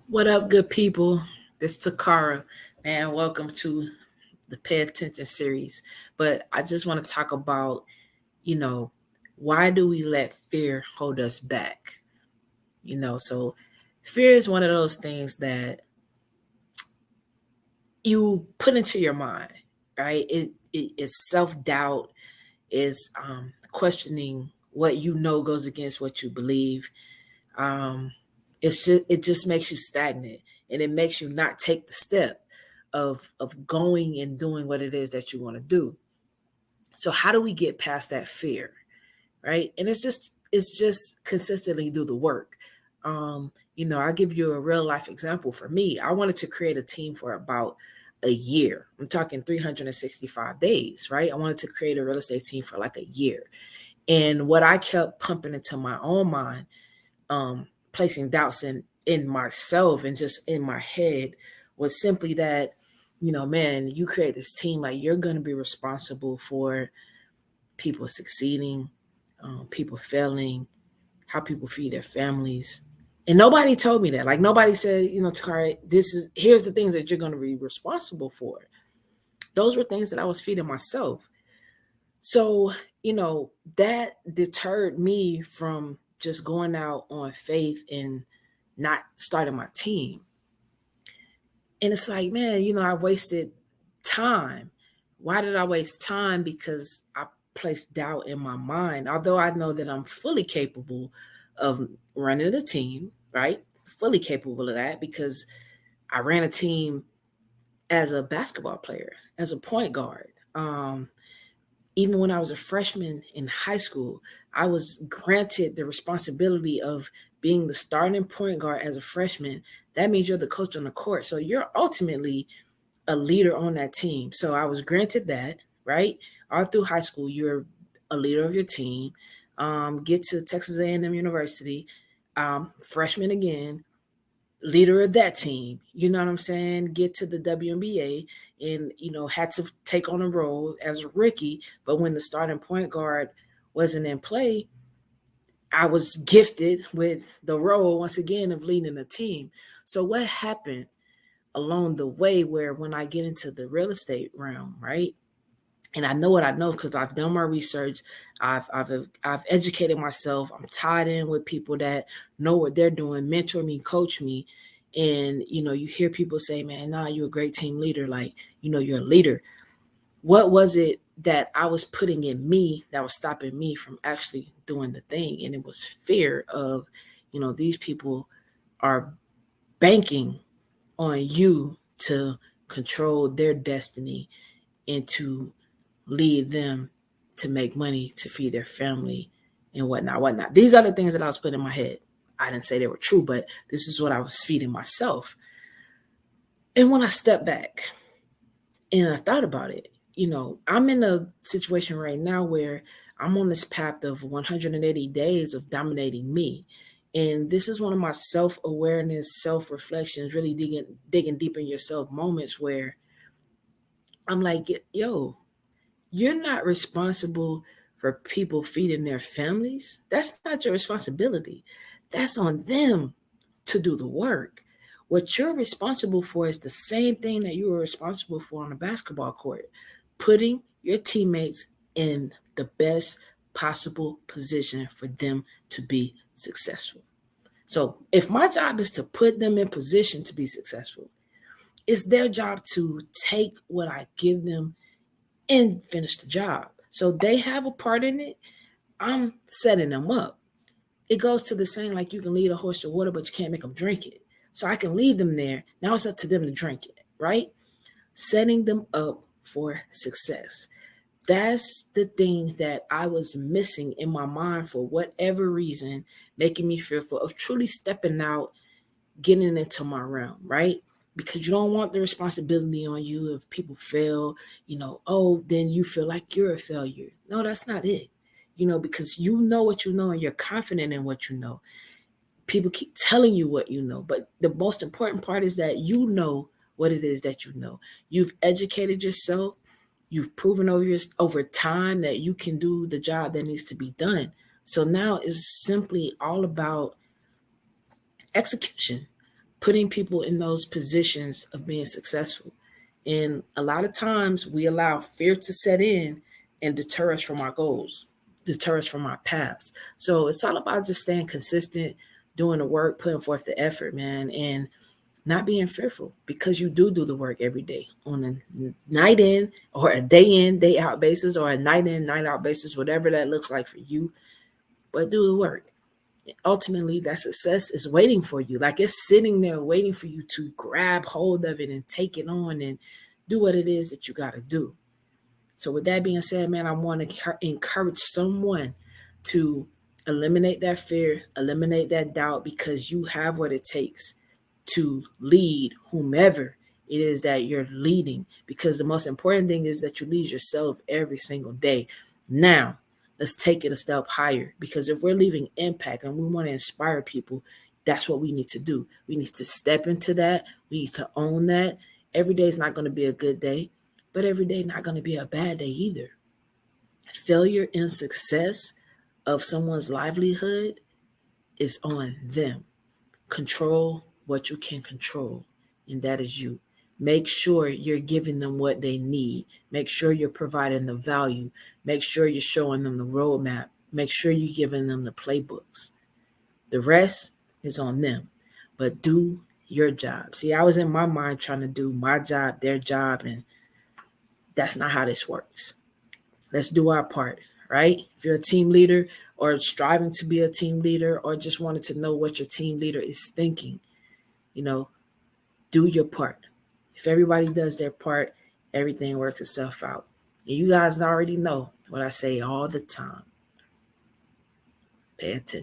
What up, good people? This Takara, man. Welcome to the Pay Attention series. But I just want to talk about, you know, why do we let fear hold us back? So fear is one of those things that you put into your mind, right? It is self doubt, is questioning what you know goes against what you believe. Um, it just makes you stagnant, and it makes you not take the step of going and doing what it is that you want to do. So how do we get past that fear, right? And it's just consistently do the work. I'll give you a real life example. For me, I wanted to create a team for about a year. I'm talking 365 days, right? I wanted to create a real estate team for like a year. And what I kept pumping into my own mind, placing doubts in myself and just in my head, was simply that, man, you create this team, like you're going to be responsible for people succeeding, people failing, how people feed their families. And nobody told me that. Like nobody said, Takari, here's the things that you're going to be responsible for. Those were things that I was feeding myself. So, that deterred me from just going out on faith and not starting my team. And it's like, man, I wasted time. Why did I waste time? Because I placed doubt in my mind. Although I know that I'm fully capable of running a team, right? Fully capable of that because I ran a team as a basketball player, as a point guard. Even when I was a freshman in high school, I was granted the responsibility of being the starting point guard as a freshman. That means you're the coach on the court. So you're ultimately a leader on that team. So I was granted that, right? All through high school, you're a leader of your team. Get to Texas A&M University, freshman again, leader of that team. You know what I'm saying? Get to the WNBA and, had to take on a role as a rookie. But when the starting point guard wasn't in play, I was gifted with the role once again of leading a team. So what happened along the way where when I get into the real estate realm, right? And I know what I know because I've done my research. I've educated myself. I'm tied in with people that know what they're doing, mentor me, coach me. And you hear people say, man, nah, you're a great team leader. Like, you're a leader. What was it that I was putting in me that was stopping me from actually doing the thing? And it was fear of, these people are banking on you to control their destiny and to lead them to make money to feed their family and whatnot. These are the things that I was putting in my head. I didn't say they were true, but this is what I was feeding myself. And when I stepped back and I thought about it, I'm in a situation right now where I'm on this path of 180 days of dominating me. And this is one of my self awareness, self reflections, really digging deep in yourself moments where I'm like, yo, you're not responsible for people feeding their families. That's not your responsibility. That's on them to do the work. What you're responsible for is the same thing that you were responsible for on the basketball court, putting your teammates in the best possible position for them to be successful. So, if my job is to put them in position to be successful, it's their job to take what I give them and finish the job. So they have a part in it. I'm setting them up. It goes to the saying like you can lead a horse to water, but you can't make them drink it. So I can lead them there. Now it's up to them to drink it, right? Setting them up for success. That's the thing that I was missing in my mind for whatever reason, making me fearful of truly stepping out, getting into my realm, right? Because you don't want the responsibility on you if people fail, oh, then you feel like you're a failure. No, that's not it. Because you know what you know and you're confident in what you know. People keep telling you what you know, but the most important part is that you know what it is that you know. You've educated yourself. You've proven over time that you can do the job that needs to be done. So now it's simply all about execution, putting people in those positions of being successful. And a lot of times we allow fear to set in and deter us from our goals, deter us from our paths. So it's all about just staying consistent, doing the work, putting forth the effort, man, and not being fearful, because you do the work every day on a night in or a day in, day out basis, or a night in, night out basis, whatever that looks like for you. But do the work. Ultimately, that success is waiting for you. Like, it's sitting there waiting for you to grab hold of it and take it on and do what it is that you got to do. So with that being said, man, I want to encourage someone to eliminate that fear, eliminate that doubt, because you have what it takes to lead whomever it is that you're leading. Because the most important thing is that you lead yourself every single day. Now, let's take it a step higher, because if we're leaving impact and we want to inspire people, that's what we need to do. We need to step into that. We need to own that. Every day is not going to be a good day, but every day not going to be a bad day either. Failure and success of someone's livelihood is on them. Control what you can control, and that is you. Make sure you're giving them what they need. Make sure you're providing the value. Make sure you're showing them the roadmap. Make sure you're giving them the playbooks. The rest is on them. But do your job. See, I was in my mind trying to do my job, their job, and that's not how this works. Let's do our part, right? If you're a team leader or striving to be a team leader or just wanted to know what your team leader is thinking, you know, do your part. If everybody does their part, everything works itself out. And you guys already know what I say all the time. Pay attention.